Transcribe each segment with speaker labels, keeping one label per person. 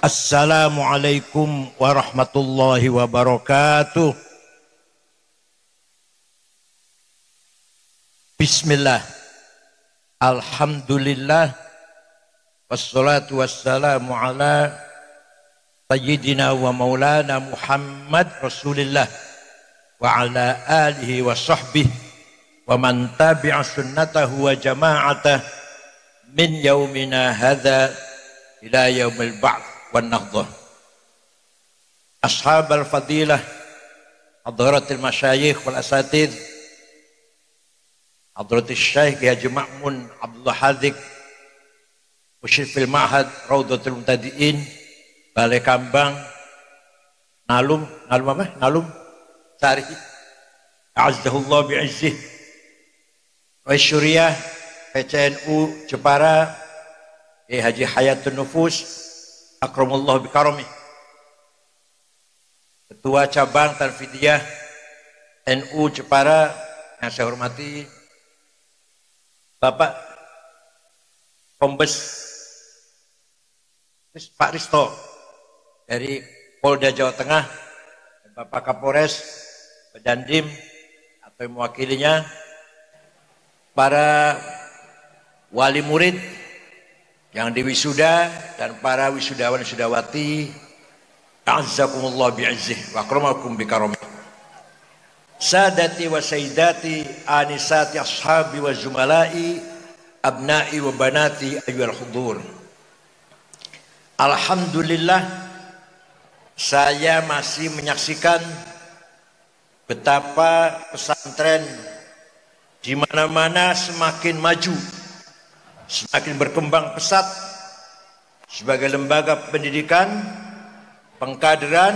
Speaker 1: Assalamualaikum warahmatullahi wabarakatuh. Bismillah. Alhamdulillah. Wassalatu wassalamu ala sayyidina wa maulana Muhammad Rasulillah wa ala alihi wa sahbihi wa man tabi'a sunnatahu wa jama'atah min yaumina hadha ila yaumil ba'ts wan nahdhah. Ashabal fadilah, hadratil masyayikh wal asatidh, hadratil syekh Haji Ma'mun Abdullah Hadik, musyrifil ma'had Raudhatul Muntadiin, Balai Kambang, Nalum Sari, a'azzahullah bi'izzih, Waisyuriyah, PCNU Jepara, Haji Hayatun Nufus, Akramullah bikarami, Ketua Cabang Tanfidiyah NU Jepara yang saya hormati Bapak Kombes Pak Risto dari Polda Jawa Tengah, Bapak Kapolres, Dandim atau mewakilinya, para wali murid yang diwisuda dan para wisudawan wisudawati, a'azzakumullah bi'izzih wa akramakum bikarami. Sadati wa sayyidati, anisati ashabi wa zumalai, abnai wa banati ayyuhal hudur. Alhamdulillah, saya masih menyaksikan betapa pesantren di mana-mana semakin maju, semakin berkembang pesat sebagai lembaga pendidikan, pengkaderan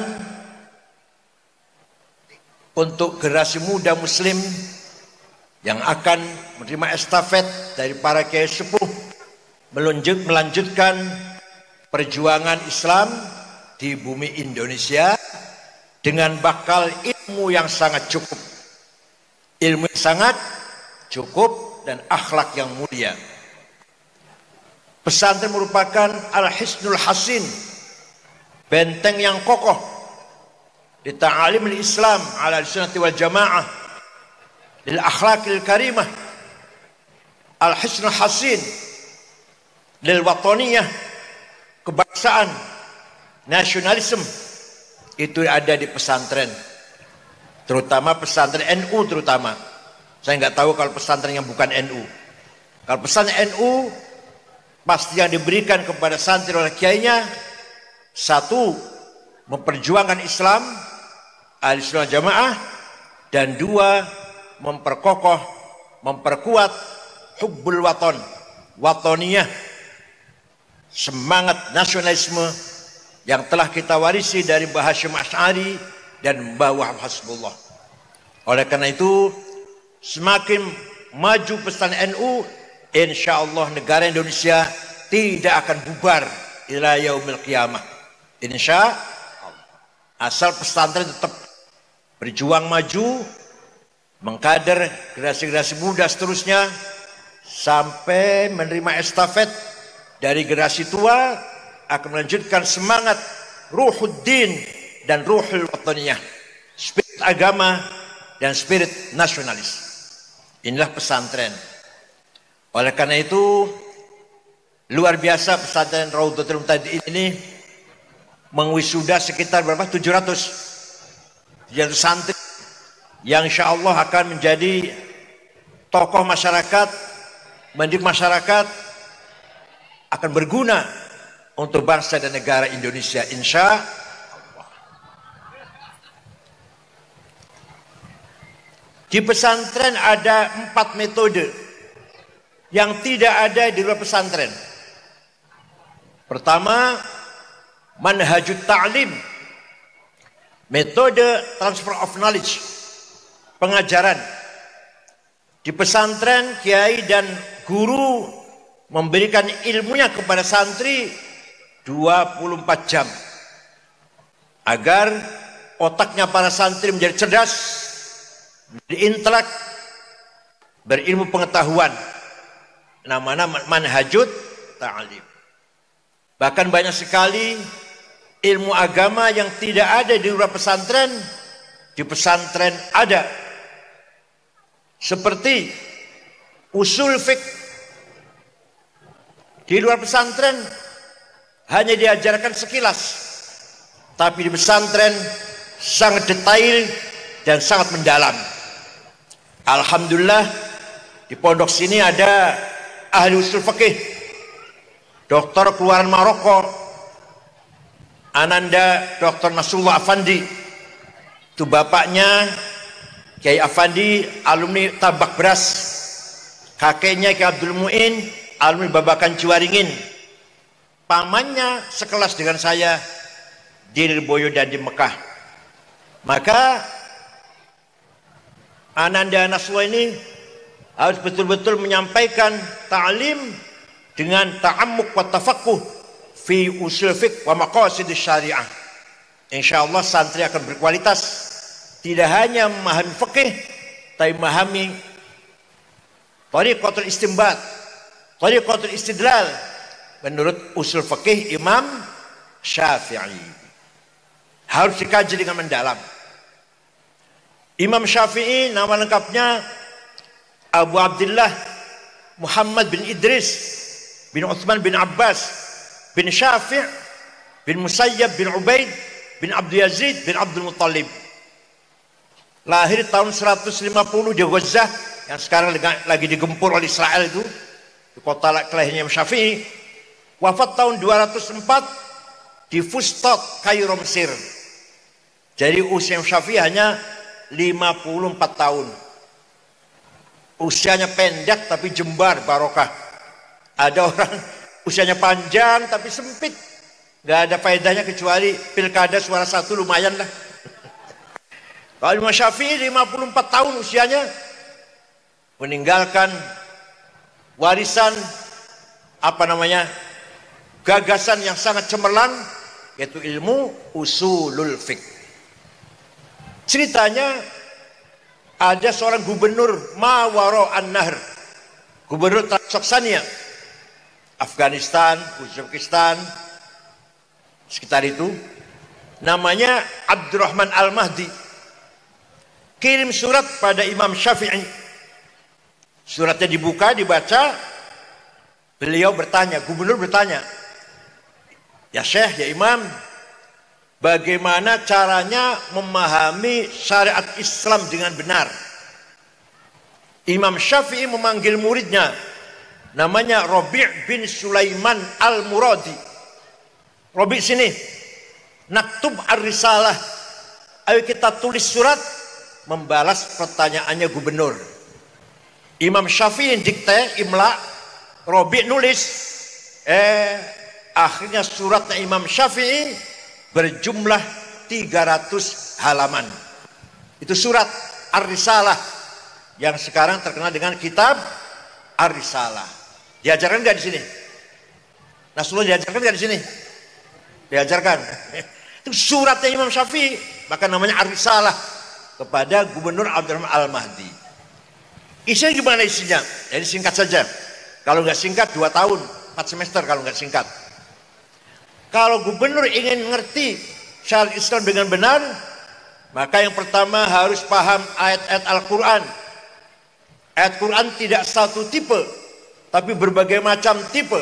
Speaker 1: untuk generasi muda muslim yang akan menerima estafet dari para kiai sepuh melanjutkan perjuangan Islam di bumi Indonesia dengan bakal ilmu yang sangat cukup, ilmu yang sangat cukup dan akhlak yang mulia. Pesantren merupakan al-hisnul hasin, benteng yang kokoh di ta'alimul Islam ala sunnati wal jamaah, lil akhlaqil karimah, al-hisnul hasin lil wataniyah, kebangsaan, nasionalisme, itu ada di pesantren, terutama pesantren NU terutama. Saya nggak tahu kalau pesantren yang bukan NU. Kalau pesantren NU pasti yang diberikan kepada santri oleh kiainya, satu, memperjuangkan Islam Ahlussunnah Jamaah, dan dua, memperkokoh, memperkuat hubbul waton, watoniyah, semangat nasionalisme yang telah kita warisi dari Mbah Hasyim Asy'ari dan Mbah Wahab Hasbullah. Oleh karena itu, semakin maju pesan NU, insya Allah negara Indonesia tidak akan bubar ila yaumil qiyamah. Insya Allah, asal pesantren tetap berjuang maju, mengkader generasi-generasi muda seterusnya sampai menerima estafet dari generasi tua, akan melanjutkan semangat ruhuddin dan ruhul wataniyah, spirit agama dan spirit nasionalis. Inilah pesantren. Oleh karena itu, luar biasa pesantren Raudhatul Muntadiin ini mengwisuda sekitar berapa? 700 santri yang insya Allah akan menjadi tokoh masyarakat, mendidik masyarakat, akan berguna untuk bangsa dan negara Indonesia, insya Allah. Di pesantren ada 4 metode yang tidak ada di luar pesantren. Pertama, manhajut ta'lim, metode transfer of knowledge, pengajaran. Di pesantren, kiai dan guru memberikan ilmunya kepada santri 24 jam agar otaknya para santri menjadi cerdas, menjadi intelek, berilmu pengetahuan. Namanya manhajut ta'lim. Bahkan banyak sekali ilmu agama yang tidak ada di luar pesantren, di pesantren ada. Seperti usul fiqh, di luar pesantren hanya diajarkan sekilas, tapi di pesantren sangat detail dan sangat mendalam. Alhamdulillah di pondok sini ada ahli usul fikih, doktor keluaran Maroko, Ananda Dr. Nasrullah Afandi. Itu bapaknya Kiai Afandi, alumni Tabak Beras. Kakeknya Kiai Abdul Mu'in, alumni Babakan Ciwaringin. Pamannya sekelas dengan saya di Lirboyo dan di Mekah. Maka Ananda Nasrullah ini harus betul-betul menyampaikan ta'lim dengan ta'ammuk wa tafaqquh fi usul fiqh wa maqasid syariah. Insyaallah santri akan berkualitas, tidak hanya memahami fikih tapi memahami thariqatul istinbat, thariqatul istidlal menurut usul fikih Imam Syafi'i. Harus dikaji dengan mendalam. Imam Syafi'i nama lengkapnya Abu Abdullah Muhammad bin Idris bin Utsman bin Abbas bin Syafi' bin Musayyab bin Ubaid bin Abdul Yazid bin Abdul Muttalib. Lahir tahun 150 di Gaza yang sekarang lagi digempur oleh Israel itu, di kota kelahirannya Imam Syafi'i. Wafat tahun 204 di Fustat, Kairo, Mesir. Jadi usia Imam Syafi'i hanya 54 tahun. Usianya pendek tapi jembar barokah. Ada orang usianya panjang tapi sempit, gak ada faedahnya kecuali pilkada suara satu lumayan lah. Kalau Imam Syafi'i 54 tahun usianya, meninggalkan warisan gagasan yang sangat cemerlang, yaitu ilmu usulul fiqh. Ceritanya ada seorang gubernur Mawaro An-Nahr, gubernur Transoksania, Afghanistan, Uzbekistan, sekitar itu, namanya Abdurrahman Al-Mahdi. Kirim surat pada Imam Syafi'i. Suratnya dibuka, dibaca, beliau bertanya, gubernur bertanya, ya Syekh, ya Imam, bagaimana caranya memahami syariat Islam dengan benar? Imam Syafi'i memanggil muridnya, namanya Rabi' bin Sulaiman Al-Muradi. Rabi' sini, naktub ar-risalah, ayo kita tulis surat membalas pertanyaannya gubernur. Imam Syafi'i dikte, imla, Rabi' nulis. Akhirnya suratnya Imam Syafi'i berjumlah 300 halaman. Itu surat Ar-Risalah yang sekarang terkenal dengan kitab Ar-Risalah. Diajarkan nggak di sini? Nasrullah diajarkan nggak di sini? Diajarkan. Itu suratnya Imam Syafi'i, maka namanya Ar-Risalah kepada Gubernur Abdurrahman Al-Mahdi. Isinya gimana isinya? Jadi singkat saja. Kalau nggak singkat 2 tahun, 4 semester kalau nggak singkat. Kalau gubernur ingin mengerti syariat Islam dengan benar, maka yang pertama harus paham ayat-ayat Al-Quran. Ayat Quran tidak satu tipe, tapi berbagai macam tipe.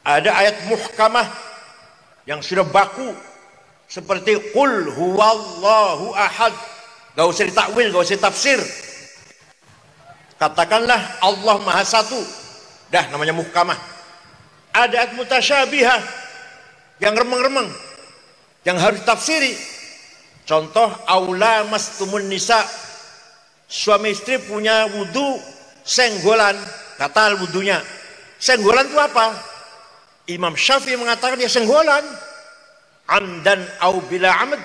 Speaker 1: Ada ayat muhkamah yang sudah baku, seperti Qul huwallahu ahad. Gak usah ditakwil, gak usah tafsir. Katakanlah Allah Maha Satu. Dah namanya muhkamah. Ada ayat mutasyabihah yang remeng-remeng, yang harus tafsiri. Contoh, aula mastumun nisa, suami istri punya wudu senggolan, batal wudunya. Senggolan itu apa? Imam Syafi'i mengatakan ya senggolan, amdan au bila amd,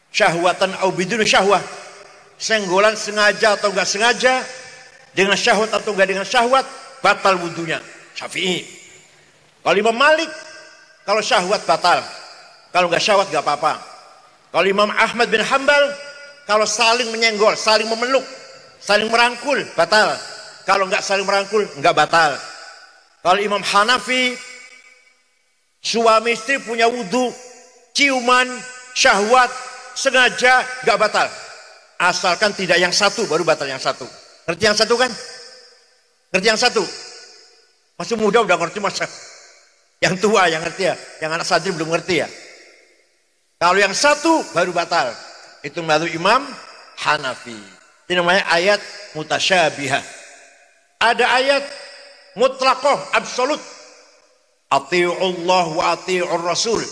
Speaker 1: syahwatan au bidun syahwah. Senggolan sengaja atau enggak sengaja, dengan syahwat atau enggak dengan syahwat, batal wudunya. Syafi'i. Kalau Imam Malik, kalau syahwat batal, kalau enggak syahwat enggak apa-apa. Kalau Imam Ahmad bin Hambal, kalau saling menyenggol, saling memeluk, saling merangkul, batal. Kalau enggak saling merangkul, enggak batal. Kalau Imam Hanafi, suami istri punya wudu ciuman, syahwat, sengaja, gak batal. Asalkan tidak yang satu, baru batal yang satu. Ngerti yang satu kan? Ngerti yang satu? Masih muda udah ngerti masa? Yang tua yang ngerti ya? Yang anak santri belum ngerti ya? Kalau yang satu baru batal. Itu menurut Imam Hanafi. Ini namanya ayat mutasyabihah. Ada ayat mutlaqah, absolut. Ati'ullah wa ati'ur rasul.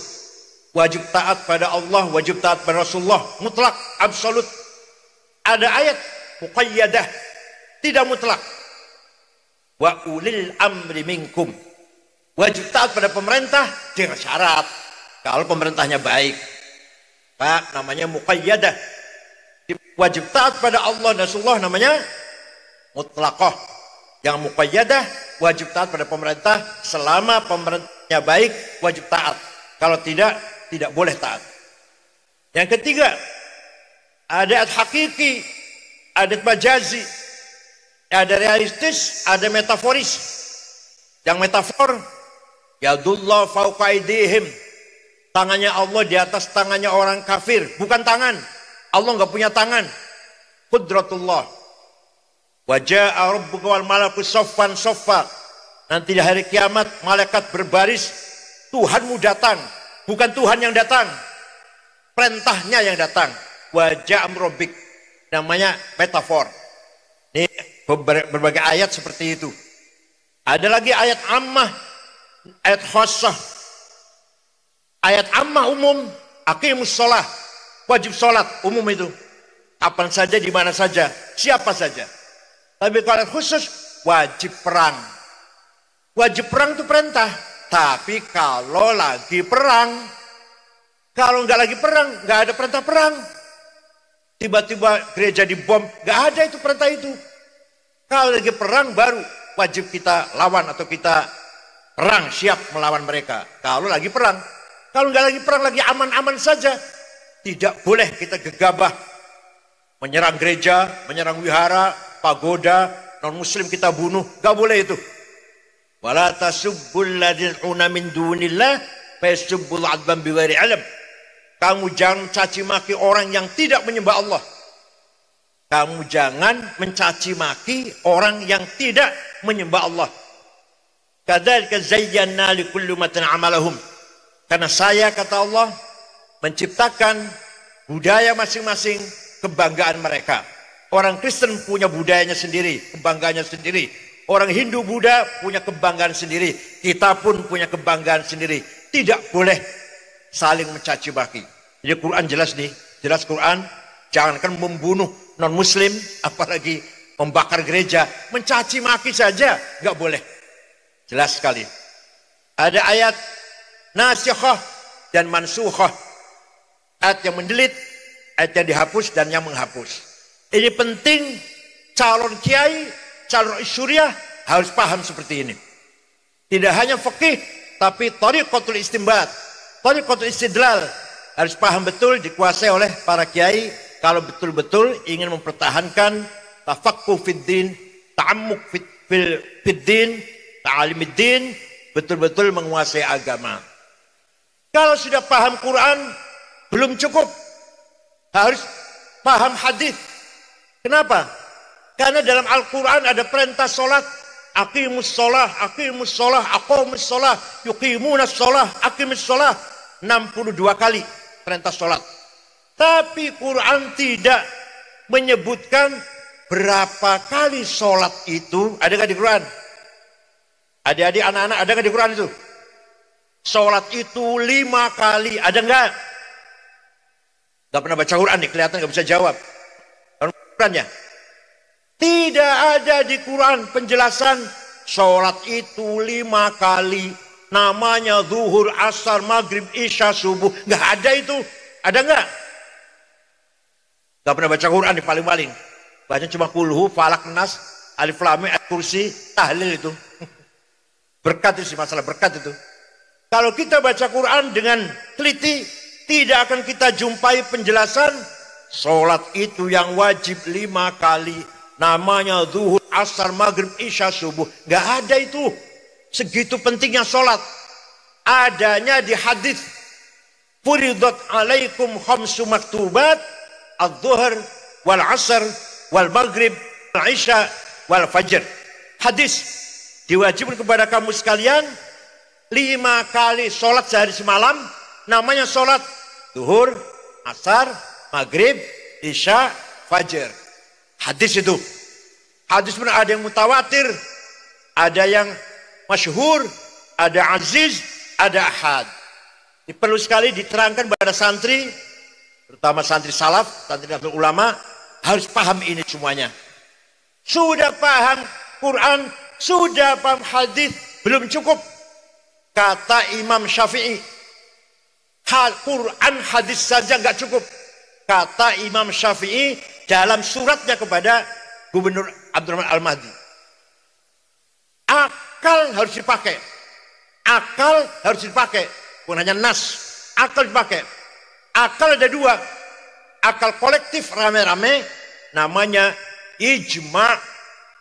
Speaker 1: Wajib taat pada Allah, wajib taat pada Rasulullah. Mutlak, absolut. Ada ayat muqayyadah, tidak mutlak. Wa ulil amri minkum. Wajib taat pada pemerintah dengan syarat. Kalau pemerintahnya baik. Pak, namanya muqayyadah. Wajib taat pada Allah dan Rasulullah namanya mutlaqah. Yang muqayyadah wajib taat pada pemerintah selama pemerintahnya baik, wajib taat. Kalau tidak, tidak boleh taat. Yang ketiga, ada hakiki, ada majazi, ada realistis, ada metaforis. Yang metafor, yadullah fauqa aydihim, tangannya Allah di atas tangannya orang kafir, bukan tangan. Allah nggak punya tangan. Qudratullah. Waja'a rabbuka wal malaku saffan saffa. Nanti di hari kiamat malaikat berbaris, Tuhanmu datang, bukan Tuhan yang datang, perintahnya yang datang. Waja'a rabbik, namanya metafor. Ini berbagai ayat seperti itu. Ada lagi ayat ammah, ayat khassah. Ayat ammah umum, aqimus shalah, wajib sholat umum itu. Kapan saja, di mana saja, siapa saja. Tapi kalau khusus, wajib perang. Wajib perang itu perintah. Tapi kalau lagi perang, kalau nggak lagi perang, nggak ada perintah perang. Tiba-tiba gereja dibom, nggak ada itu perintah itu. Kalau lagi perang baru wajib kita lawan atau kita perang, siap melawan mereka. Kalau lagi perang, kalau nggak lagi perang, lagi aman-aman saja, tidak boleh kita gegabah menyerang gereja, menyerang wihara, pagoda, non muslim kita bunuh, nggak boleh itu. Wala tasubbul ladzina min dunillah fa yasubbul adban bighairi ilm. Kamu jangan caci maki orang yang tidak menyembah Allah. Kamu jangan mencaci maki orang yang tidak menyembah Allah. Kadzalika zayyana likulli ummatin amalahum. Karena saya, kata Allah, menciptakan budaya masing-masing, kebanggaan mereka. Orang Kristen punya budayanya sendiri, kebanggaannya sendiri. Orang Hindu, Buddha punya kebanggaan sendiri. Kita pun punya kebanggaan sendiri. Tidak boleh saling mencaci maki. Jadi Quran jelas nih, jelas Quran. Jangankan membunuh non muslim, apalagi membakar gereja, mencaci maki saja nggak boleh. Jelas sekali. Ada ayat nasikhah dan mansukhah. Ayat yang mendelit, ayat yang dihapus dan yang menghapus. Ini penting, calon kiai, calon syuriah harus paham seperti ini. Tidak hanya fikih, tapi thariqatul istinbat, thariqatul istidlal harus paham betul, dikuasai oleh para kiai kalau betul-betul ingin mempertahankan tafaqquh fid din, ta'ammuk fid din, ta'alimid din, betul-betul menguasai agama. Kalau sudah paham Quran belum cukup, harus paham hadis. Kenapa? Karena dalam Al-Quran ada perintah sholat. Aqimus sholah, aqimus sholah, aqamus sholah, yuqimunas sholah, aqimus sholah. 62 kali perintah sholat. Tapi Quran tidak menyebutkan berapa kali sholat itu. Ada nggak di Quran? Adik-adik, anak-anak, ada nggak di Quran itu? Sholat itu 5 kali. Ada nggak? Nggak pernah baca Quran nih, kelihatan nggak bisa jawab. Qurannya tidak ada di Quran penjelasan sholat itu 5 kali, namanya zuhur, asar, maghrib, isya, subuh. Nggak ada itu. Ada nggak? Nggak pernah baca Quran di paling-paling. Baca cuma kulhu, falak, nas, alif lam mim, ayat kursi, tahlil itu. Berkat itu sih, masalah berkat itu. Kalau kita baca Quran dengan teliti, tidak akan kita jumpai penjelasan sholat itu yang wajib 5 kali, namanya zuhur, asar, maghrib, isya, subuh. Nggak ada itu. Segitu pentingnya sholat. Adanya di hadis. Furidat alaikum khamsu maktubat, adh-dhuhr wal asr wal maghrib wal isya wal fajr. Hadis, diwajibkan kepada kamu sekalian 5 kali sholat sehari semalam, namanya sholat zuhur, asar, maghrib, isya, fajar. Hadis itu. Hadis pun ada yang mutawatir, ada yang masyhur, ada aziz, ada ahad. Perlu sekali diterangkan pada santri, terutama santri salaf, santri ulama, harus paham ini semuanya. Sudah paham Quran, sudah paham hadis, belum cukup. Kata Imam Syafi'i, Quran hadis saja nggak cukup. Kata Imam Syafi'i dalam suratnya kepada Gubernur Abdurrahman Al-Mahdi, akal harus dipakai. Akal harus dipakai, bukan hanya nas. Akal dipakai. Akal ada 2. Akal kolektif rame-rame, namanya ijma,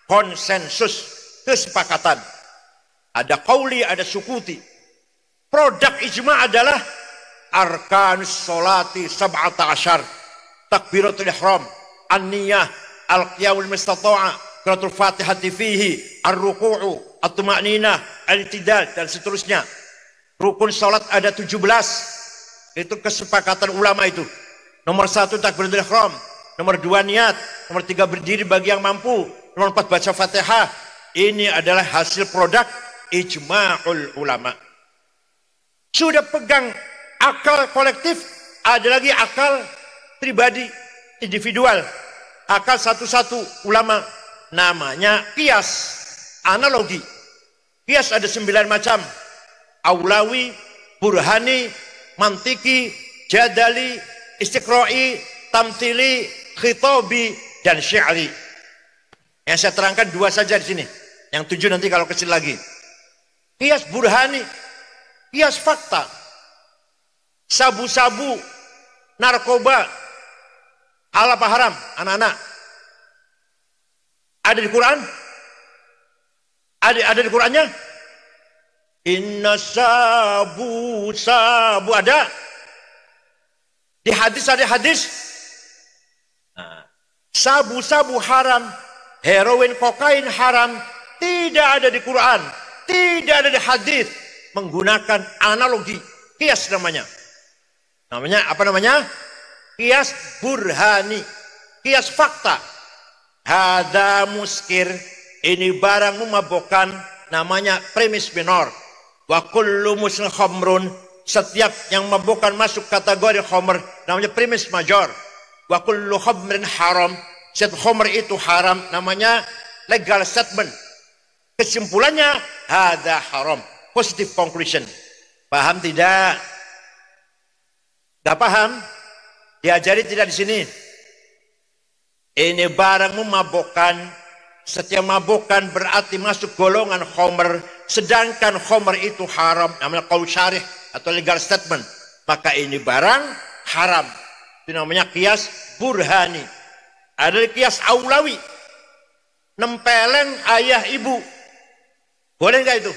Speaker 1: konsensus, kesepakatan. Ada qauli, ada sukuti. Produk ijma adalah arkanus sholati 17, takbiratul ihram, an-niyah, al-qiyamul mustata'a, qiraatul fatihati fihi, ar-ruku'u, at-tuma'ninah, al-i'tidal, dan seterusnya. Rukun sholat ada 17. Itu kesepakatan ulama itu. Nomor 1 takbiratul ihram, nomor 2 niat, nomor 3 berdiri bagi yang mampu, nomor 4 baca Fatihah. Ini adalah hasil produk ijma'ul ulama. Sudah pegang akal kolektif, ada lagi akal pribadi, individual. Akal satu-satu ulama, namanya qiyas, analogi. Qiyas ada 9 macam. Aulawi, burhani, mantiki, jadali, istiqra'i, tamthili, khitabi, dan syi'ri. Yang saya terangkan 2 saja di sini. Yang 7 nanti kalau kecil lagi. Qiyas burhani, qiyas fakta. Sabu-sabu, narkoba, halal apa haram, anak-anak. Ada di Quran? Ada di Qurannya? Inna sabu ada. Di hadis ada hadis. Sabu-sabu haram, heroin, kokain haram, tidak ada di Quran, tidak ada di hadis. Menggunakan analogi, qiyas namanya. Namanya apa namanya? Qiyas burhani, qiyas fakta. Hada muskir, ini barang memabukkan, namanya premis minor. Wa kullu muslim khamrun, setiap yang memabukkan masuk kategori khamr, namanya premis major. Wa kullu khamrin haram, setiap khamr itu haram, namanya legal statement. Kesimpulannya hada haram, positive conclusion. Paham tidak? Gak paham? Diajari tidak di sini? Ini barang memabukkan. Setiap mabukkan berarti masuk golongan khomer. Sedangkan khomer itu haram, namanya qaul syarih atau legal statement. Maka ini barang haram. Itu namanya qiyas burhani. Ada qiyas aulawi. Nempeleng ayah ibu. Boleh nggak itu?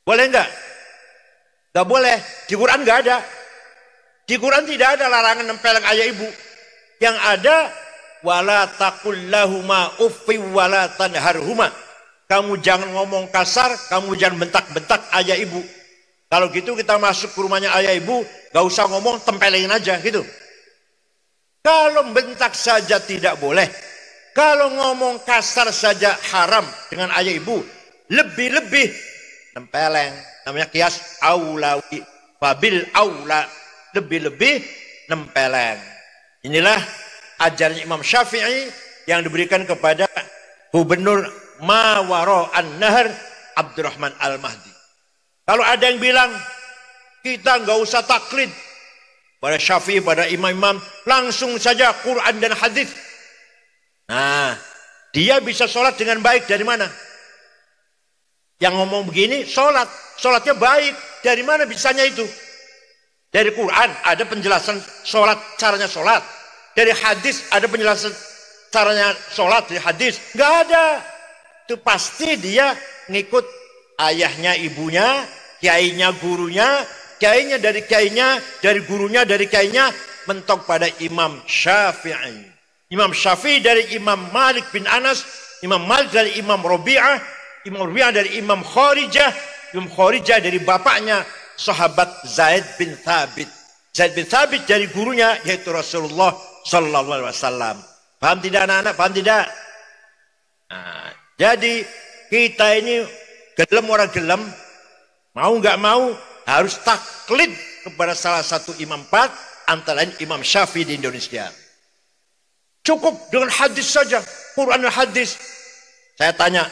Speaker 1: Boleh nggak? Nggak boleh. Di Quran nggak ada. Di Quran tidak ada larangan nempeleng ayah ibu. Yang ada wala taqul lahuma uffi wala tanharhuma. Kamu jangan ngomong kasar, kamu jangan bentak-bentak ayah ibu. Kalau gitu kita masuk ke rumahnya ayah ibu, gak usah ngomong, tempelin aja gitu. Kalau bentak saja tidak boleh. Kalau ngomong kasar saja haram dengan ayah ibu, lebih-lebih nempeleng. Namanya qiyas aulawi. Fabil aula, lebih-lebih nempeleng. Inilah ajaran Imam Syafi'i yang diberikan kepada Gubernur Mawaro An-Nahr Abdurrahman Al-Mahdi. Kalau ada yang bilang kita nggak usah taklid pada Syafi'i, pada imam-imam, langsung saja Quran dan hadis. Nah, dia bisa sholat dengan baik dari mana? Yang ngomong begini sholatnya baik, dari mana bisanya itu? Dari Quran ada penjelasan sholat, caranya sholat. Dari hadis ada penjelasan caranya sholat dari hadis. Nggak ada. Itu pasti dia ngikut ayahnya, ibunya, kiainya, gurunya, kiainya dari kiainya, dari gurunya dari kiainya, mentok pada Imam Syafi'i. Imam Syafi'i dari Imam Malik bin Anas, Imam Malik dari Imam Rabi'ah, Imam Rabi'ah dari Imam Kharijah, Imam Kharijah dari bapaknya sahabat Zaid bin Thabit. Zaid bin Thabit dari gurunya yaitu Rasulullah sallallahu alaihi wasallam. Paham tidak anak-anak? Paham tidak? Nah, jadi kita ini gelem orang gelem, mau nggak mau harus taklid kepada salah satu imam empat, antara lain Imam Syafi'i di Indonesia. Cukup dengan hadis saja, Quran dan hadis. Saya tanya,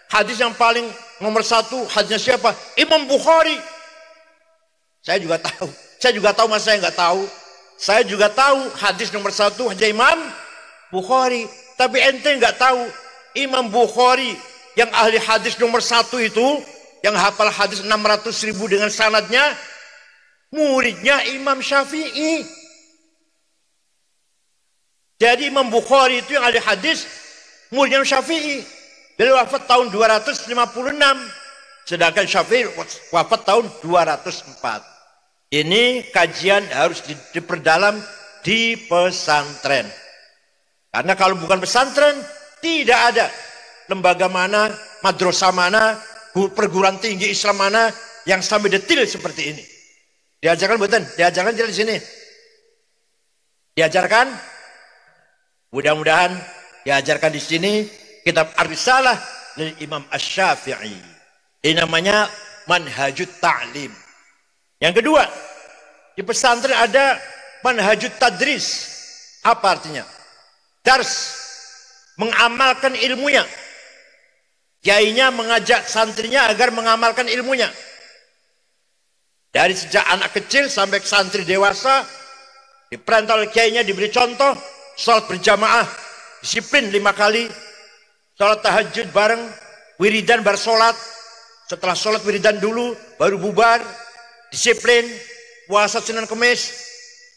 Speaker 1: hadis yang paling nomor satu hadisnya siapa? Imam Bukhari. Saya juga tahu. Saya juga tahu, masa saya nggak tahu. Saya juga tahu hadis nomor satu hanya Imam Bukhari. Tapi ente nggak tahu Imam Bukhari yang ahli hadis nomor satu itu, yang hafal hadis 600.000 dengan sanadnya, muridnya Imam Syafi'i. Jadi Imam Bukhari itu yang ahli hadis, muridnya Imam Syafi'i. Beliau wafat tahun 256, sedangkan Syafi'i wafat tahun 204. Ini kajian harus diperdalam di pesantren. Karena kalau bukan pesantren, tidak ada lembaga mana, madrasah mana, perguruan tinggi Islam mana yang sampai detil seperti ini. Diajarkan bukan? Diajarkan di sini. Diajarkan? Mudah-mudahan diajarkan di sini kitab Ar-Risalah dari Imam Asy-Syafi'i. Ini namanya Manhajut Ta'lim. Yang kedua, di pesantren ada Manhajut Tadris. Apa artinya? Dars, mengamalkan ilmunya. Kiainya mengajak santrinya agar mengamalkan ilmunya. Dari sejak anak kecil sampai santri dewasa, diperintah oleh kiainya, diberi contoh, sholat berjamaah, disiplin 5 kali, sholat tahajud bareng, wiridan bar sholat, setelah sholat wiridan dulu, baru bubar, disiplin, puasa Senin Kemis,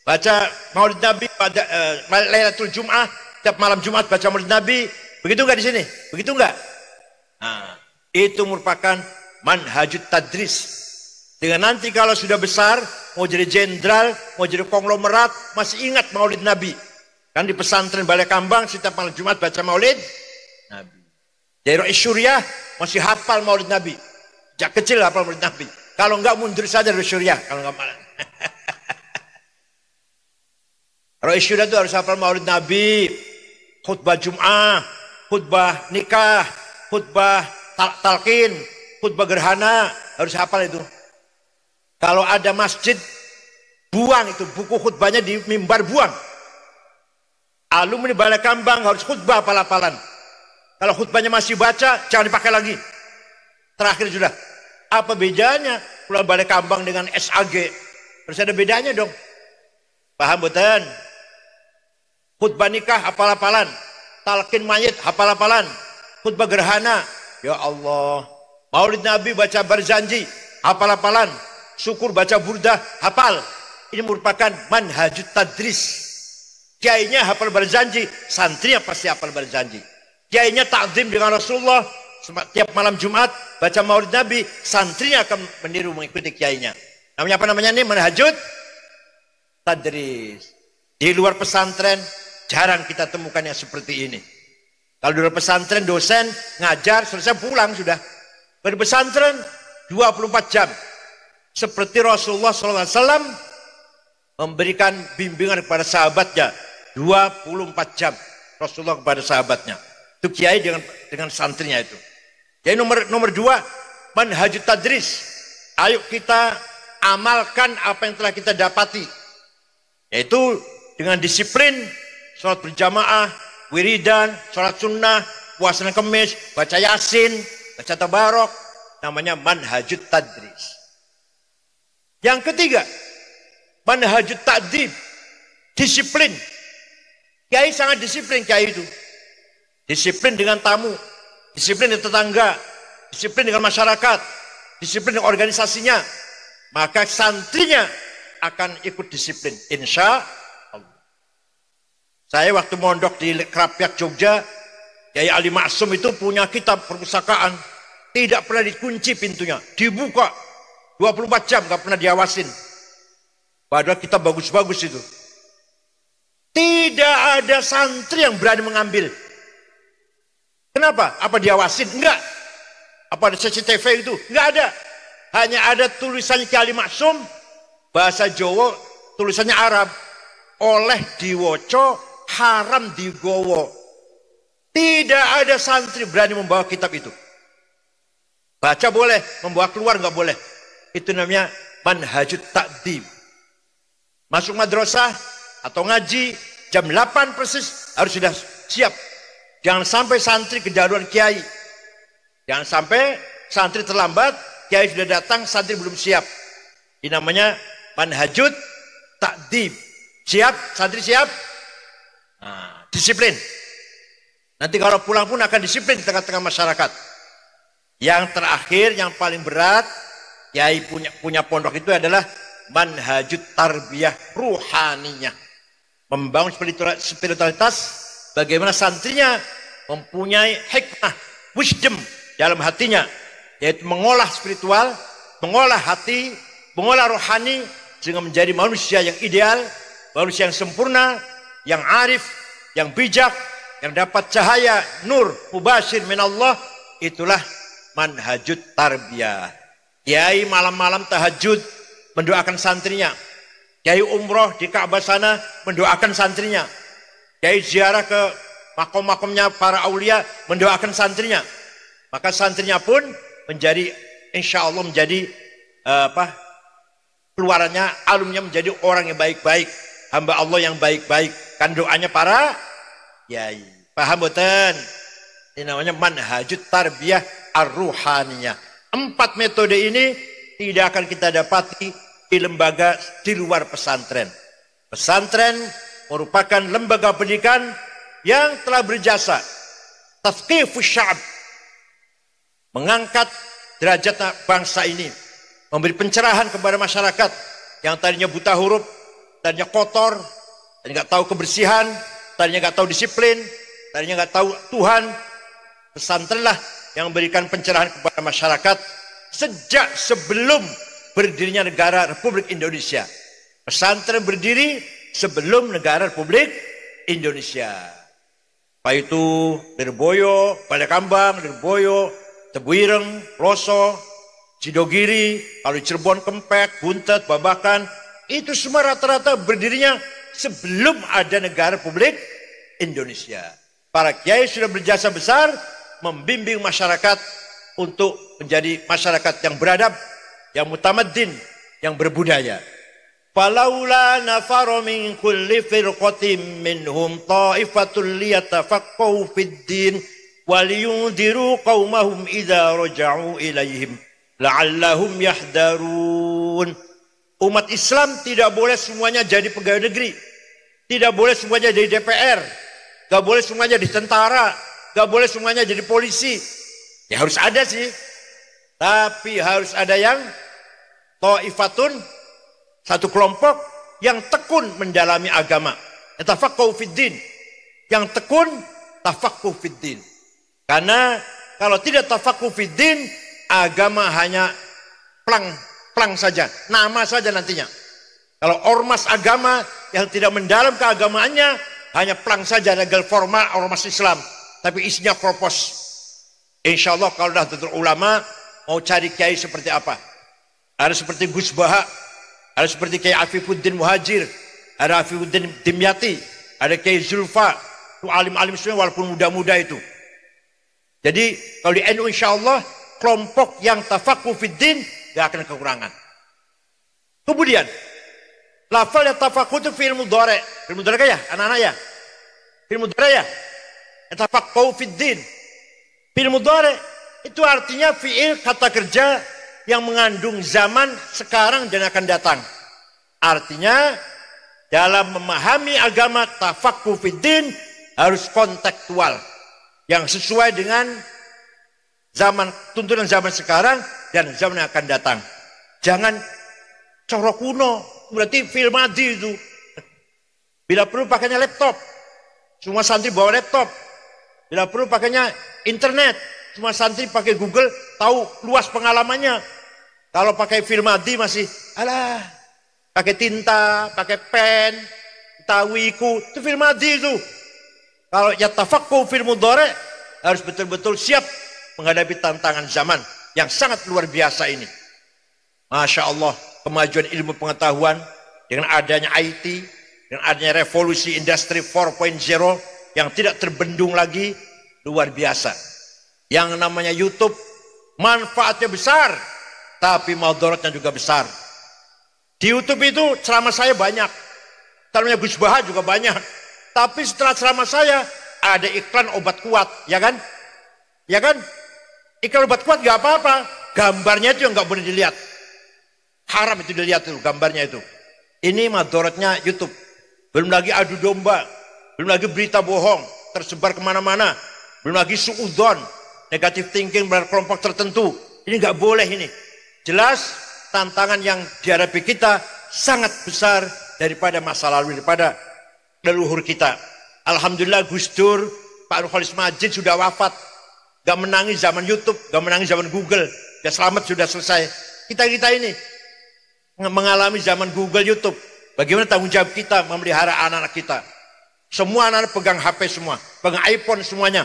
Speaker 1: baca Maulid Nabi pada Lailatul Jum'ah, tiap malam Jumat baca Maulid Nabi. Begitu enggak di sini? Begitu enggak? Nah, itu merupakan manhajut tadris. Dengan nanti kalau sudah besar, mau jadi jenderal, mau jadi konglomerat, masih ingat Maulid Nabi. Kan di pesantren Balai Kambang setiap malam Jumat baca Maulid Nabi. Dari Rois Syuriah masih hafal Maulid Nabi. Sejak kecil hafal Maulid Nabi. Kalau enggak mundur saja Rois Syuriah, kalau enggak malah. Rois Syuriah itu harus hafal Maulid Nabi, khutbah Jum'ah, khutbah nikah, khutbah talqin, khutbah gerhana, harus hafal itu. Kalau ada masjid, buang itu buku khutbahnya di mimbar, buang. Alumni Balai Kambang harus khutbah hafal-hafalan. Kalau khutbahnya masih baca, jangan dipakai lagi. Terakhir sudah. Apa bedanya pulang Balai Kambang dengan SAG? Harus ada bedanya dong. Paham betul? Khutbah nikah hafal-hafalan, talqin mayit hafal-hafalan, khutbah gerhana, ya Allah. Maulid Nabi baca berjanji hafal-hafalan, syukur baca burdah hafal. Ini merupakan manhajut tadris. Kiainya hafal berjanji, santrinya pasti hafal berjanji. Kiainya takzim dengan Rasulullah, tiap malam Jumat baca Maulid Nabi, santrinya akan meniru mengikuti kiainya. Namanya apa namanya ini? Manhajut tadris. Di luar pesantren jarang kita temukan yang seperti ini. Kalau di luar pesantren dosen ngajar selesai pulang sudah. Di pesantren 24 jam. Seperti Rasulullah SAW memberikan bimbingan kepada sahabatnya 24 jam. Rasulullah kepada sahabatnya. Itu kiai dengan santrinya itu. Jadi nomor 2, manhajut tadris. Ayo kita amalkan apa yang telah kita dapati. Yaitu dengan disiplin, sholat berjamaah, wiridan, sholat sunnah, puasa Kemis, baca Yasin, baca Tabarok, namanya manhajut tadris. Yang ketiga, manhajut ta'dib, disiplin. Kiai sangat disiplin, kiai itu. Disiplin dengan tamu, disiplin dengan tetangga, disiplin dengan masyarakat, disiplin dengan organisasinya. Maka santrinya akan ikut disiplin, insya Allah. Saya waktu mondok di Krapyak Jogja, Kiai Ali Maksum itu punya kitab perpustakaan, tidak pernah dikunci pintunya, dibuka. 24 jam gak pernah diawasin. Padahal kita bagus-bagus itu. Tidak ada santri yang berani mengambil. Kenapa? Apa diawasin? Enggak. Apa ada CCTV itu? Enggak ada. Hanya ada tulisannya Ki Ali Maksum, bahasa Jawa, tulisannya Arab. Oleh diwoco, haram digowo. Tidak ada santri berani membawa kitab itu. Baca boleh, membawa keluar enggak boleh. Itu namanya manhajut ta'dib. Masuk madrasah atau ngaji, jam 8 persis harus sudah siap. Jangan sampai santri kejaruan kiai. Jangan sampai santri terlambat, kiai sudah datang, santri belum siap. Ini namanya manhajut ta'dib. Siap, santri siap. Nah, disiplin. Nanti kalau pulang pun akan disiplin di tengah-tengah masyarakat. Yang terakhir, yang paling berat, kiai punya pondok itu adalah manhajut tarbiyah ruhaniyah. Membangun spiritualitas, bagaimana santrinya mempunyai hikmah, wisdom dalam hatinya, yaitu mengolah spiritual, mengolah hati, mengolah rohani, sehingga menjadi manusia yang ideal, manusia yang sempurna, yang arif, yang bijak, yang dapat cahaya, nur, mubashir minallah. Itulah manhajut tarbiyah. Kiai malam-malam tahajud mendoakan santrinya. Kiai umroh di Ka'bah sana mendoakan santrinya. Kiai ziarah ke makom-makomnya para aulia mendoakan santrinya. Maka santrinya pun menjadi, insya Allah menjadi keluarannya, alumnya menjadi orang yang baik-baik, hamba Allah yang baik-baik. Kan doanya para kiai. Paham boten? Ini namanya manhajut tarbiyah ar-ruhaniyah. 4 metode ini tidak akan kita dapati di lembaga di luar pesantren. Pesantren merupakan lembaga pendidikan yang telah berjasa tafqifus sya'ab, mengangkat derajat bangsa ini, memberi pencerahan kepada masyarakat yang tadinya buta huruf, tadinya kotor, tadinya nggak tahu kebersihan, tadinya nggak tahu disiplin, tadinya nggak tahu Tuhan. Pesantrenlah yang memberikan pencerahan kepada masyarakat sejak sebelum berdirinya negara Republik Indonesia. Pesantren berdiri sebelum negara Republik Indonesia. Baik itu Lirboyo, Palekambang, Lirboyo, Tebuireng, Loso, Cidogiri, kalau Cirebon, Kempek, Buntet, Babakan, itu semua rata-rata berdirinya sebelum ada negara Republik Indonesia. Para kiai sudah berjasa besar membimbing masyarakat untuk menjadi masyarakat yang beradab, yang mutamaddin, yang berbudaya. Falaula nafara min kulli firqatin minhum ta'ifatul liyatafaqahu fid din waliyundiru qaumahum idza raja'u ilaihim la'allahum yahdarun. Umat Islam tidak boleh semuanya jadi pegawai negeri, tidak boleh semuanya jadi DPR, gak boleh semuanya jadi tentara, gak boleh semuanya jadi polisi. Ya harus ada sih, tapi harus ada yang ta'ifatun, satu kelompok yang tekun mendalami agama. Tafaqahu fiddin, yang tekun tafaqahu fiddin. Karena kalau tidak tafaqahu fiddin, agama hanya plang saja, nama saja nantinya. Kalau ormas agama yang tidak mendalam keagamaannya, hanya plang saja, legal formal ormas Islam, tapi isinya kropos. Insya Allah kalau Nahdlatul Ulama mau cari kiai seperti apa, ada seperti Gus Baha, ada seperti Kiai Afifuddin Muhajir, ada Afifuddin Dimyati, ada Kiai Zulfa, itu alim-alim semua walaupun muda-muda itu. Jadi kalau di NU insya Allah kelompok yang tafaqquh fiddin gak akan kekurangan. Kemudian lafal yang tafaqquh itu fi'il mudhari'. Fi'il mudhari' ya anak-anak ya? Fi'il mudhari' ya? Tafaqquh fiddin. Fi'il mudhari' itu artinya fi'il kata kerja yang mengandung zaman sekarang dan akan datang. Artinya dalam memahami agama tafaqquh fiddin harus kontekstual yang sesuai dengan zaman, tuntunan zaman sekarang dan zaman yang akan datang. Jangan corok kuno, berarti fi'il madhi itu. Bila perlu pakainya laptop, semua santri bawa laptop. Bila perlu pakainya internet, semua santri pakai Google, tahu luas pengalamannya. Kalau pakai fil madhi masih, alah, pakai tinta, pakai pen, tawiku, itu fil madhi itu. Kalau yatafakku fil mudhari, harus betul-betul siap menghadapi tantangan zaman yang sangat luar biasa ini. Masya Allah, kemajuan ilmu pengetahuan dengan adanya IT, dengan adanya revolusi industri 4.0 yang tidak terbendung lagi, luar biasa. Yang namanya YouTube, manfaatnya besar, tapi mudaratnya juga besar. Di YouTube itu ceramah saya banyak, ceramahnya Gus Baha juga banyak. Tapi setelah ceramah saya, ada iklan obat kuat, ya kan? Ya kan? Iklan obat kuat gak apa-apa, gambarnya itu yang gak boleh dilihat. Haram itu dilihat itu, gambarnya itu. Ini mudaratnya YouTube. Belum lagi adu domba, belum lagi berita bohong, tersebar kemana-mana. Belum lagi suudzon, negative thinking pada kelompok tertentu. Ini gak boleh ini. Jelas tantangan yang dihadapi kita sangat besar daripada masa lalu, daripada leluhur kita. Alhamdulillah Gus Dur, Pak Nurholis Majid sudah wafat. Gak menangis zaman YouTube, gak menangis zaman Google. Gak selamat, sudah selesai. Kita ini mengalami zaman Google, YouTube. Bagaimana tanggung jawab kita memelihara anak-anak kita? Semua anak-anak pegang HP semua, pegang iPhone semuanya.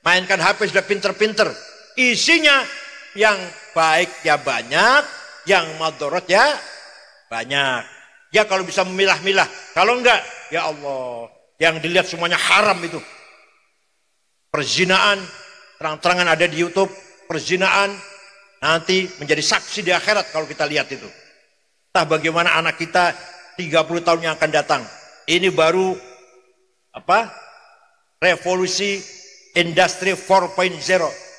Speaker 1: Mainkan HP sudah pinter-pinter. Isinya yang baik ya banyak, yang mudarat ya banyak. Ya kalau bisa memilah-milah. Kalau enggak, ya Allah, yang dilihat semuanya haram itu. Perzinaan terang-terangan ada di YouTube, perzinaan nanti menjadi saksi di akhirat kalau kita lihat itu. Entah bagaimana anak kita 30 tahun yang akan datang. Ini baru apa? Revolusi industri 4.0.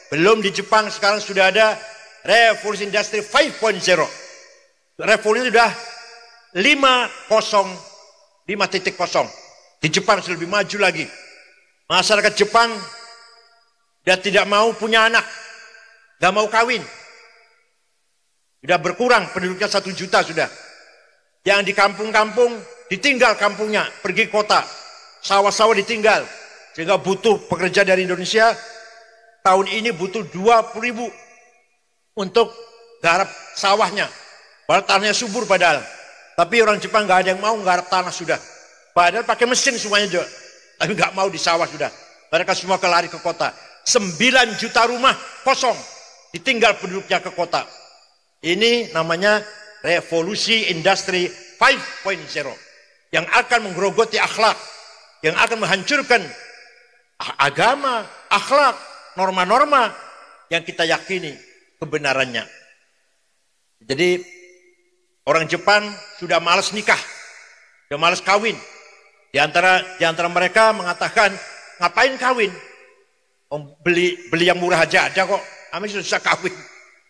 Speaker 1: Belum di Jepang, sekarang sudah ada revolusi industri 5.0. Revolusi sudah 5.0. Di Jepang sudah lebih maju lagi. Masyarakat Jepang dia tidak mau punya anak, gak mau kawin. Sudah berkurang penduduknya 1 juta sudah. Yang di kampung-kampung ditinggal kampungnya, pergi kota. Sawah-sawah ditinggal. Sehingga butuh pekerja dari Indonesia. Tahun ini butuh 20.000 untuk garap sawahnya. Padahal tanahnya subur padahal. Tapi orang Jepang gak ada yang mau garap tanah sudah. Padahal pakai mesin semuanya juga. Tapi gak mau di sawah sudah. Mereka semua lari ke kota. 9 juta rumah kosong. Ditinggal penduduknya ke kota. Ini namanya revolusi industri 5.0 yang akan menggerogoti akhlak, yang akan menghancurkan agama, akhlak, norma-norma yang kita yakini kebenarannya. Jadi orang Jepang sudah malas nikah, sudah malas kawin. Di antara mereka mengatakan, ngapain kawin? Oh, beli yang murah aja ada kok. Kami sudah bisa kawin.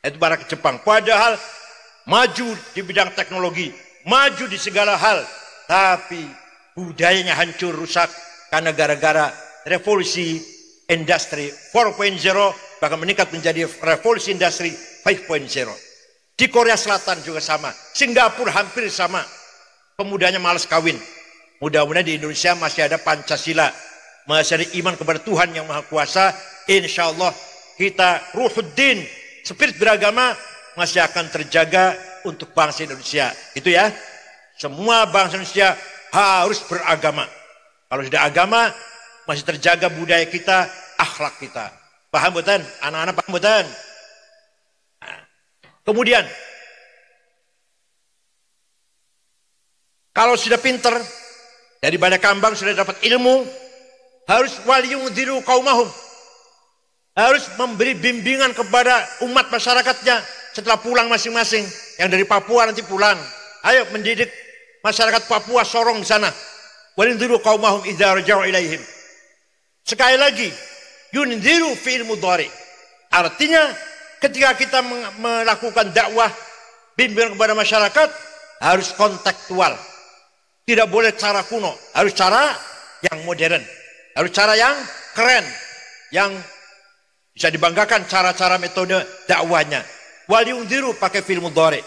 Speaker 1: Itu para ke Jepang. Padahal maju di bidang teknologi, maju di segala hal, tapi budayanya hancur, rusak karena gara-gara revolusi industri 4.0 bahkan meningkat menjadi revolusi industri 5.0. Di Korea Selatan juga sama, Singapura hampir sama. Pemudanya malas kawin. Mudah-mudahan di Indonesia masih ada Pancasila, masih ada iman kepada Tuhan yang Maha Kuasa. Insya Allah kita ruhuddin, spirit beragama masih akan terjaga untuk bangsa Indonesia. Itu ya. Semua bangsa Indonesia harus beragama. Kalau sudah agama, masih terjaga budaya kita, akhlak kita. Paham bukan? Anak-anak paham bukan? Nah. Kemudian, kalau sudah pinter, dari Banda Kambang sudah dapat ilmu, harus waliyundziru qaumahum. Harus memberi bimbingan kepada umat masyarakatnya setelah pulang masing-masing. Yang dari Papua nanti pulang. Ayo mendidik masyarakat Papua, Sorong di sana. Waliyundziru qaumahum idza raja'u ilaihim. Sekali lagi, yundziru fi'il mudhari. Artinya ketika kita melakukan dakwah, bimbingan kepada masyarakat, harus kontekstual. Tidak boleh cara kuno, harus cara yang modern. Harus cara yang keren, yang bisa dibanggakan cara-cara metode dakwahnya. Waliyundziru pakai fi'il mudhari.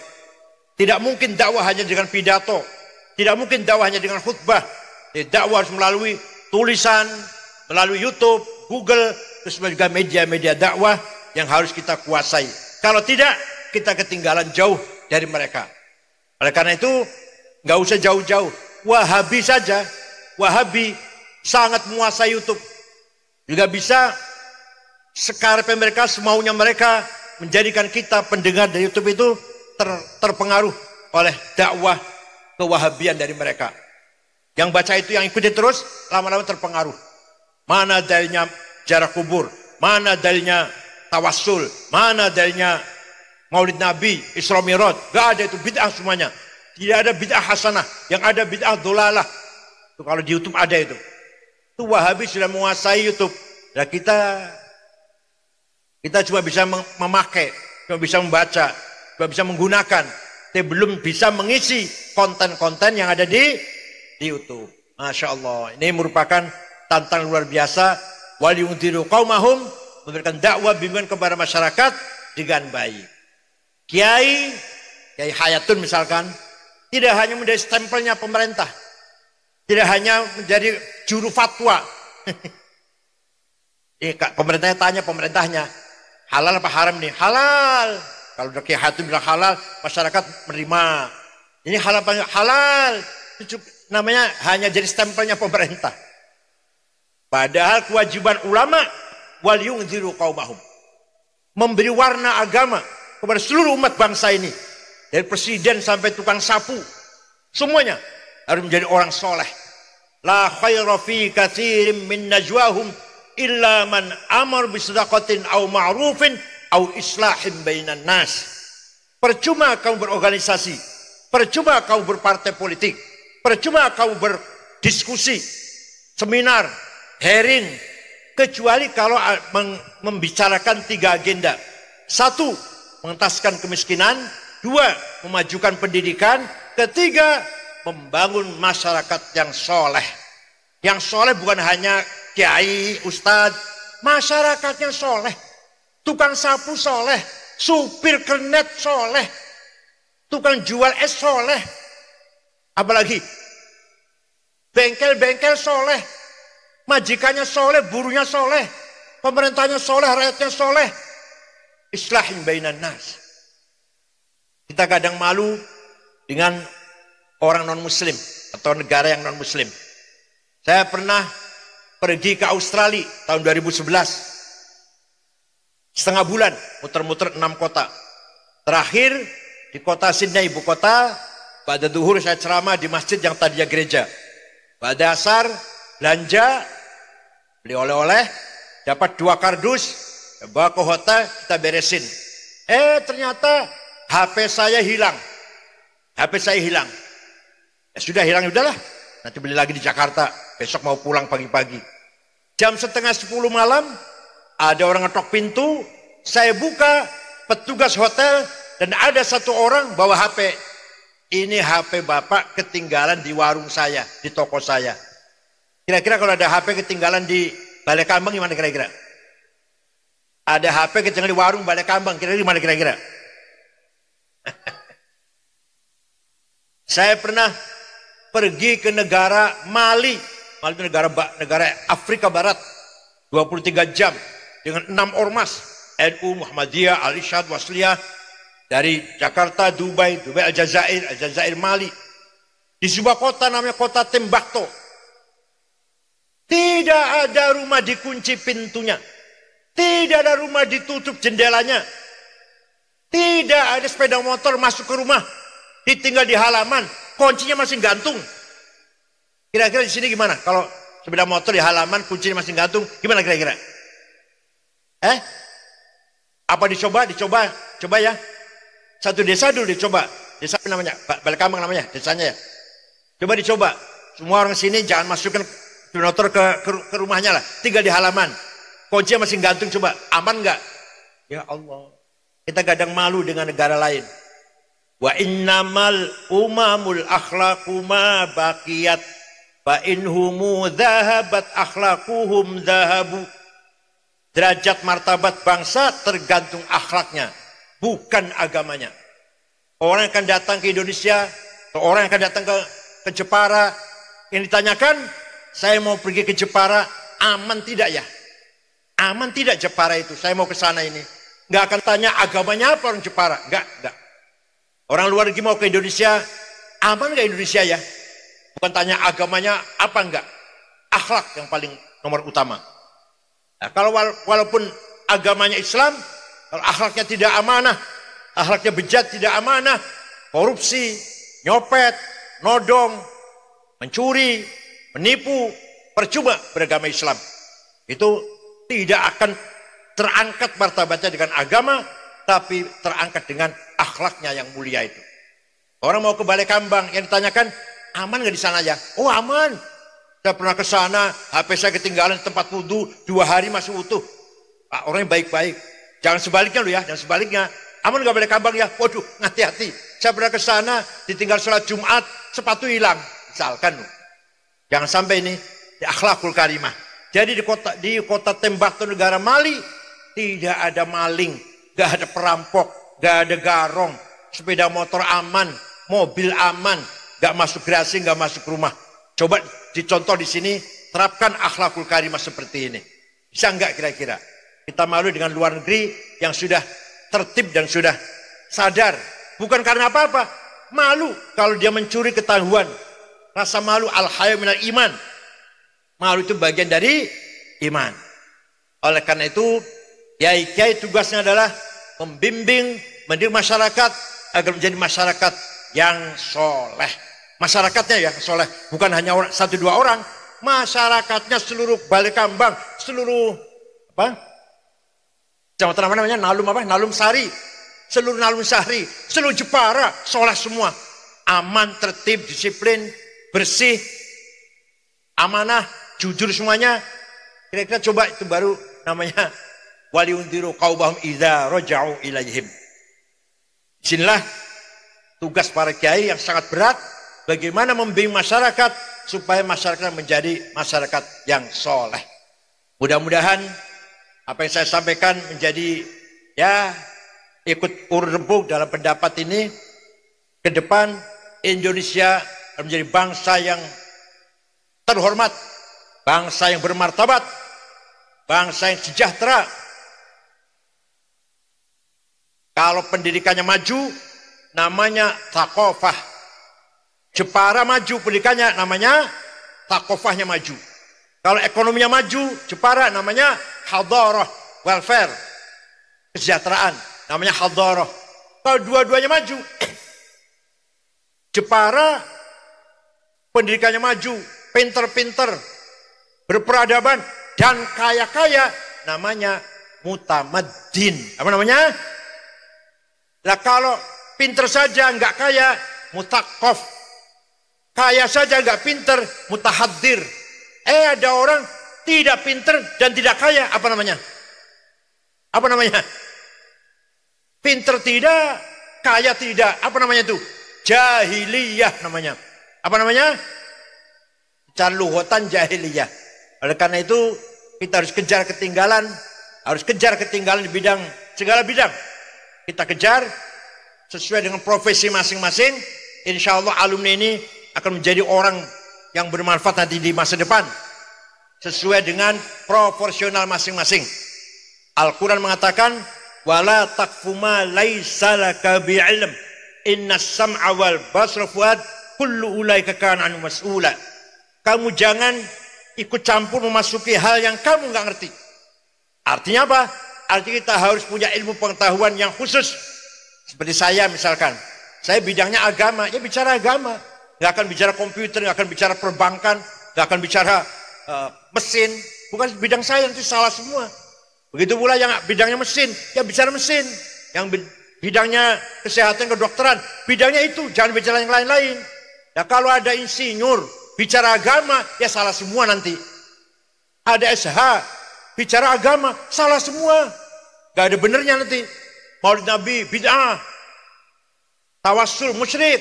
Speaker 1: Tidak mungkin dakwah hanya dengan pidato. Tidak mungkin dakwah hanya dengan khutbah. Dakwah harus melalui tulisan, melalui YouTube, Google, terus juga media-media dakwah yang harus kita kuasai. Kalau tidak, kita ketinggalan jauh dari mereka. Oleh karena itu, nggak usah jauh-jauh. Wahabi saja, Wahabi sangat menguasai YouTube. Juga bisa sekarang mereka, semaunya mereka menjadikan kita pendengar dari YouTube itu terpengaruh oleh dakwah kewahabian dari mereka. Yang baca itu, yang ikuti terus, lama-lama terpengaruh. Mana dalilnya ziarah kubur, mana dalilnya tawassul, mana dalilnya Maulid Nabi, Isra Mi'raj. Gak ada itu, bid'ah semuanya. Tidak ada bid'ah hasanah, yang ada bid'ah dolalah. Itu kalau di YouTube ada itu. Itu Wahabi sudah menguasai YouTube. Nah kita cuma bisa memakai, cuma bisa membaca, cuma bisa menggunakan. Kita belum bisa mengisi konten-konten yang ada di YouTube. Masya Allah. Ini merupakan tantangan luar biasa. Waliyundziru qaumahum, memberikan dakwah bimbingan kepada masyarakat dengan baik. Kiai Hayatun misalkan, tidak hanya menjadi stempelnya pemerintah, tidak hanya menjadi juru fatwa. Pemerintahnya tanya pemerintahnya, halal apa haram nih? Halal. Kalau udah Kiai Hayatun bilang halal, masyarakat menerima. Ini halal apa? Halal. Itu namanya hanya jadi stempelnya pemerintah. Padahal kewajiban ulama waliyundziru qaumahum, memberi warna agama kepada seluruh umat bangsa ini, dari presiden sampai tukang sapu, semuanya harus menjadi orang soleh. La khaira fi katsirin min najwahum illa man amar bisadaqatin aw ma'rufin aw islahin bainan nas. Percuma kamu berorganisasi, percuma kamu berpartai politik, percuma kamu berdiskusi, seminar, hearing, kecuali kalau membicarakan 3 agenda. 1, mengentaskan kemiskinan. 2, memajukan pendidikan. 3, membangun masyarakat yang soleh. Yang soleh bukan hanya kiai, ustadz, masyarakat yang soleh. Tukang sapu soleh, supir kernet soleh, tukang jual es soleh, apalagi bengkel-bengkel soleh, majikannya soleh, burunya soleh, pemerintahnya soleh, rakyatnya soleh. Islahin bainan nas. Kita kadang malu dengan orang non-muslim atau negara yang non-muslim. Saya pernah pergi ke Australia tahun 2011. Setengah bulan, muter-muter 6 kota. Terakhir di kota Sydney, ibu kota, pada duhur saya ceramah di masjid yang tadinya gereja. Pada asar, belanja, beli oleh-oleh, dapat 2 kardus, bawa ke hotel, kita beresin. Ternyata HP saya hilang. HP saya hilang. Ya sudah hilang, udahlah. Nanti beli lagi di Jakarta. Besok mau pulang pagi-pagi. Jam setengah 10 malam, ada orang ngetok pintu. Saya buka, petugas hotel, dan ada 1 orang bawa HP. Ini HP bapak ketinggalan di warung saya, di toko saya. Kira-kira kalau ada HP ketinggalan di Balai Kambang gimana kira-kira? Ada HP ketinggalan di warung Balai Kambang, kira-kira gimana kira-kira? Saya pernah pergi ke negara Mali. Mali itu negara Afrika Barat. 23 jam dengan 6 ormas. NU, Muhammadiyah, Al-Irsyad, Wasliyah. Dari Jakarta, Dubai Aljazair, Mali. Di sebuah kota namanya kota Timbuktu. Tidak ada rumah dikunci pintunya. Tidak ada rumah ditutup jendelanya. Tidak ada sepeda motor masuk ke rumah. Ditinggal di halaman. Kuncinya masih gantung. Kira-kira di sini gimana? Kalau sepeda motor di halaman, kuncinya masih gantung, gimana kira-kira? Apa dicoba? Coba ya. Satu desa dulu dicoba. Desa apa namanya? Balai Kambang namanya, desanya ya. Coba dicoba. Semua orang sini jangan masukkan sepeda motor ke rumahnya lah. Tinggal di halaman. Kuncinya masih gantung, coba. Aman nggak? Ya Allah. Kita kadang malu dengan negara lain. Wa innamal umamul akhlaqu ma baqiyat fa inhumu dhahabat akhlaquhum dhahabu. Derajat martabat bangsa tergantung akhlaknya, bukan agamanya. Orang yang akan datang ke Indonesia, atau orang yang akan datang ke Jepara, yang ditanyakan, saya mau pergi ke Jepara, aman tidak ya? Aman tidak Jepara itu? Saya mau ke sana ini. Nggak akan tanya agamanya apa orang Jepara. Nggak. Orang luar negeri mau ke Indonesia, aman nggak Indonesia ya? Bukan tanya agamanya apa enggak. Akhlak yang paling nomor utama. Nah, kalau walaupun agamanya Islam, kalau akhlaknya tidak amanah, akhlaknya bejat, tidak amanah, korupsi, nyopet, nodong, mencuri, menipu, percuma beragama Islam. Itu tidak akan terangkat martabatnya dengan agama, tapi terangkat dengan akhlaknya yang mulia itu. Orang mau ke Balai Kambang, yang ditanyakan, aman nggak di sana ya? Oh aman. Saya pernah ke sana, HP saya ketinggalan di tempat wudhu, 2 hari masih utuh. Pak, orangnya baik-baik. Jangan sebaliknya loh ya, jangan sebaliknya. Aman nggak Balai Kambang ya? Waduh, hati-hati. Saya pernah ke sana, ditinggal sholat Jumat, sepatu hilang. Misalkan loh. Jangan sampai ini di akhlakul karimah. Jadi di kota Tembakau negara Mali tidak ada maling, nggak ada perampok, nggak ada garong, sepeda motor aman, mobil aman, nggak masuk gerasi, nggak masuk rumah. Coba dicontoh di sini, terapkan akhlakul karimah seperti ini. Bisa nggak kira-kira? Kita malu dengan luar negeri yang sudah tertib dan sudah sadar. Bukan karena apa-apa, malu kalau dia mencuri ketahuan. Rasa malu al-haya minal iman. Malu itu bagian dari iman. Oleh karena itu, kiai-kiai tugasnya adalah membimbing, mendidik masyarakat agar menjadi masyarakat yang soleh. Masyarakatnya ya soleh, bukan hanya 1-2 orang. Masyarakatnya seluruh Balai Kambang, seluruh kecamatan apa namanya? Nalum Sari, seluruh Nalum Sari, seluruh Jepara soleh semua. Aman, tertib, disiplin, bersih, amanah, jujur semuanya. Kira-kira coba itu baru namanya waliundiru qaubahum idza raja'u ilaihim. Disinilah tugas para kiai yang sangat berat, bagaimana membimbing masyarakat supaya masyarakat menjadi masyarakat yang soleh. Mudah-mudahan apa yang saya sampaikan menjadi ya ikut urut dalam pendapat ini. Ke depan Indonesia menjadi bangsa yang terhormat, bangsa yang bermartabat, bangsa yang sejahtera. Kalau pendidikannya maju, namanya thaqafah. Jepara maju pendidikannya, namanya thaqafahnya maju. Kalau ekonominya maju, Jepara namanya hadarah, welfare, kesejahteraan, namanya hadarah. Kalau dua-duanya maju, Jepara pendidikannya maju, pinter-pinter, berperadaban, dan kaya-kaya, namanya mutamaddin. Apa namanya? Lah kalau pinter saja nggak kaya, mutaqqaf. Kaya saja nggak pinter, mutahaddir. Ada orang tidak pinter dan tidak kaya, apa namanya? Apa namanya? Pinter tidak, kaya tidak. Apa namanya itu? Jahiliyah namanya. Apa namanya? Caluhotan jahiliyah. Oleh karena itu kita harus kejar ketinggalan, di bidang segala bidang. Kita kejar sesuai dengan profesi masing-masing. Insya Allah alumni ini akan menjadi orang yang bermanfaat nanti di masa depan sesuai dengan proporsional masing-masing. Al-Quran mengatakan, wala taqfu ma laisa laka bi'ilm innas sam'a wal basra fuad kullu ulaika kana anhu mas'ula. Kamu jangan ikut campur memasuki hal yang kamu nggak ngerti. Artinya apa? Artinya kita harus punya ilmu pengetahuan yang khusus. Seperti saya misalkan, saya bidangnya agama, ya bicara agama. Nggak akan bicara komputer, nggak akan bicara perbankan, nggak akan bicara mesin. Bukan bidang saya, nanti salah semua. Begitu pula yang bidangnya mesin, ya bicara mesin. Yang bidangnya kesehatan, kedokteran, bidangnya itu, jangan bicara yang lain-lain. Ya kalau ada insinyur, bicara agama, ya salah semua nanti. Ada SH, bicara agama, salah semua. Gak ada benernya nanti. Maulid Nabi, bid'ah. Tawassul, musyrik.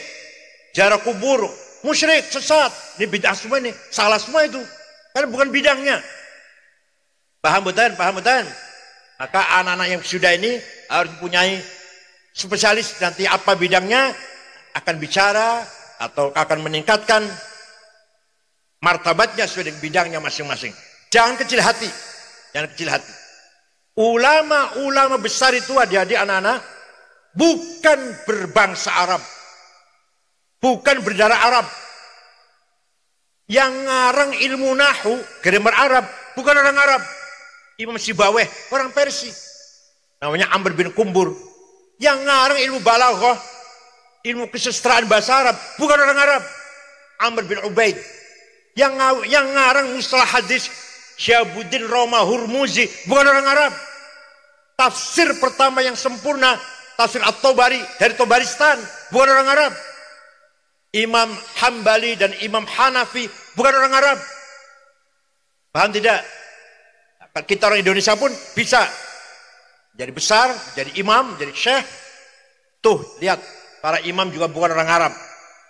Speaker 1: Ziarah kubur, musyrik, sesat. Ini bid'ah semua ini, salah semua itu. Karena bukan bidangnya. Paham betul? Paham betul? Maka anak-anak yang sudah ini harus mempunyai spesialis, nanti apa bidangnya akan bicara atau akan meningkatkan martabatnya sesuai dengan bidangnya masing-masing. Jangan kecil hati. Jangan kecil hati. Ulama-ulama besar itu adik-adik anak-anak bukan berbangsa Arab, bukan berdarah Arab. Yang ngarang ilmu nahu, grammar Arab, bukan orang Arab. Imam Sibaweh, orang Persia. Namanya Amr bin Kumbur. Yang ngarang ilmu balaghah, ilmu kesusastraan bahasa Arab, bukan orang Arab. Amr bin Ubaid. Yang ngarang mustalah hadis, Syahabuddin Roma Hurmuzi, bukan orang Arab. Tafsir pertama yang sempurna, tafsir At-Tabari dari Tabaristan, bukan orang Arab. Imam Hambali dan Imam Hanafi bukan orang Arab. Paham tidak? Kita orang Indonesia pun bisa jadi besar, jadi imam, jadi syekh. Tuh, lihat, para imam juga bukan orang Arab.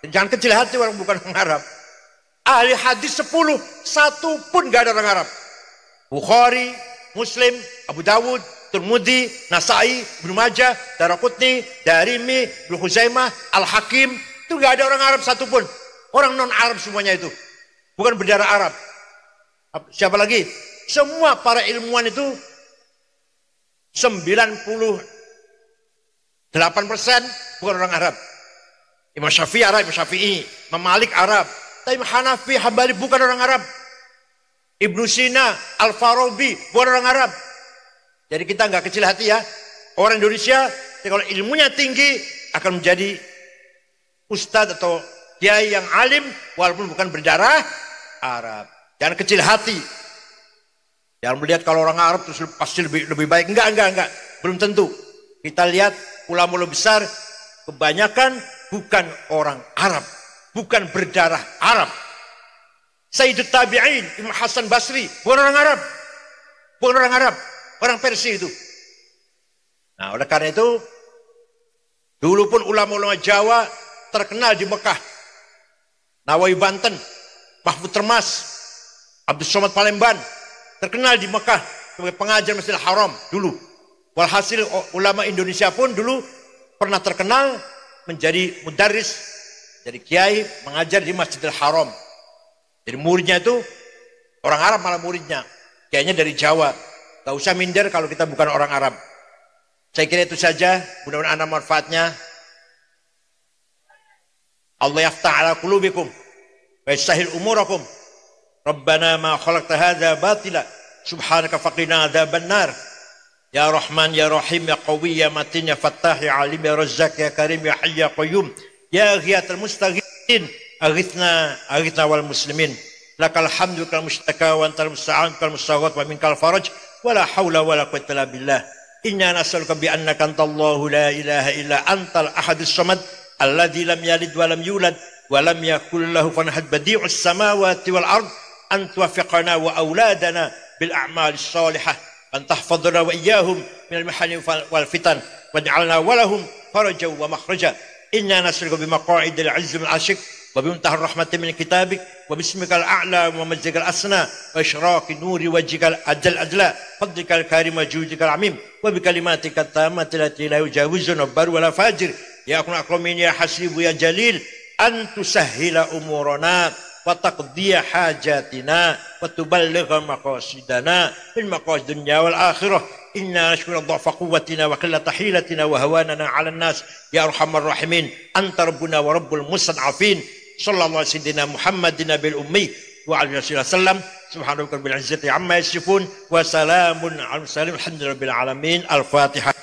Speaker 1: Dan jangan kecil hati orang bukan orang Arab. Ahli hadis 10, satu pun gak ada orang Arab. Bukhari, Muslim, Abu Dawud, Tirmidzi, Nasai, Ibnu Majah, Daraqutni, Darimi, Ibnu Khuzaimah, Al-Hakim, itu gak ada orang Arab satupun. Orang non-Arab semuanya itu. Bukan berdarah Arab. Siapa lagi? Semua para ilmuwan itu 98% bukan orang Arab. Imam Syafi'i Arab, Imam Syafi'i, Imam Malik Arab. Tapi Hanafi, Hambali bukan orang Arab. Ibnu Sina, Al-Farabi bukan orang Arab. Jadi kita nggak kecil hati ya. Orang Indonesia kalau ilmunya tinggi akan menjadi ustadz atau kiai yang alim walaupun bukan berdarah Arab. Jangan kecil hati. Jangan melihat kalau orang Arab terus pasti lebih baik. Enggak. Belum tentu. Kita lihat ulama-ulama besar kebanyakan bukan orang Arab, bukan berdarah Arab. Sayyidut Tabi'in, Imam Hasan Basri, bukan orang Arab. Bukan orang Arab, orang Persia itu. Nah, oleh karena itu dulu pun ulama-ulama Jawa terkenal di Mekah. Nawawi Banten, Mahfud Termas, Abdul Somad Palembang terkenal di Mekah sebagai pengajar Masjidil Haram dulu. Walhasil ulama Indonesia pun dulu pernah terkenal menjadi mudarris, jadi kiai mengajar di Masjidil Haram. Jadi muridnya itu orang Arab malah muridnya. Kiainya dari Jawa. Gak usah minder kalau kita bukan orang Arab. Saya kira itu saja. Mudah-mudahan ada manfaatnya. Allah yaftah ala qulubikum wa yasahil umurakum. Rabbana ma khalaqta hadza batila subhanaka faqina adzaban nar. Ya Rahman ya Rahim ya Qawi ya Matin ya Fattah ya Alim ya Razzaq ya Karim ya Hayy ya Qayyum ya Ghiyatul Mustaghiitsin aghithna wal muslimin. Lakal hamdu kal mustaka wa antal musta'an kal mustaghath wa minkal faraj wala haula wala quwwata illa billah. Inna nas'aluka bi annaka antallahu la ilaha illa antal ahadus samad alladzi lam yalid wa lam yulad wa lam yakul lahu kufuwan ahad badi'us samawati wal ard an tuwaffiqana wa auladana bil a'malis salihah an tahfadhna wa iyyahum minal mahani wal fitan waj'alna wa lahum farajan wa makhraja. Inna nas'aluka bi maq'idil 'izz min 'ashik wa bi muntahar rahmatin min kitabik wa bismikal a'la wa majzikal asna wa isyraqi nuri wajhikal ajla fadlikal karim wa judikal amim wa bi kalimatika tammati lati la yujawizuna bar wala fajir ya akun akramin ya hasibu ya jalil an tusahhila umurana wa taqdiya hajatina wa tuballigha maqasidana fil maqasid dunya wal akhirah. Inna nashkuru dha'fa quwwatina wa qillata hilatina wa hawanana 'ala an-nas ya arhamar rahimin anta rabbuna wa rabbul mustad'afin. Sallallahu alaihi sayyidina Muhammadin nabil ummi wa alihi wasallam. Subhanaka rabbil izzati amma yasifun wa salamun 'alal mursalin alhamdulillahi rabbil alamin. Al-Fatihah.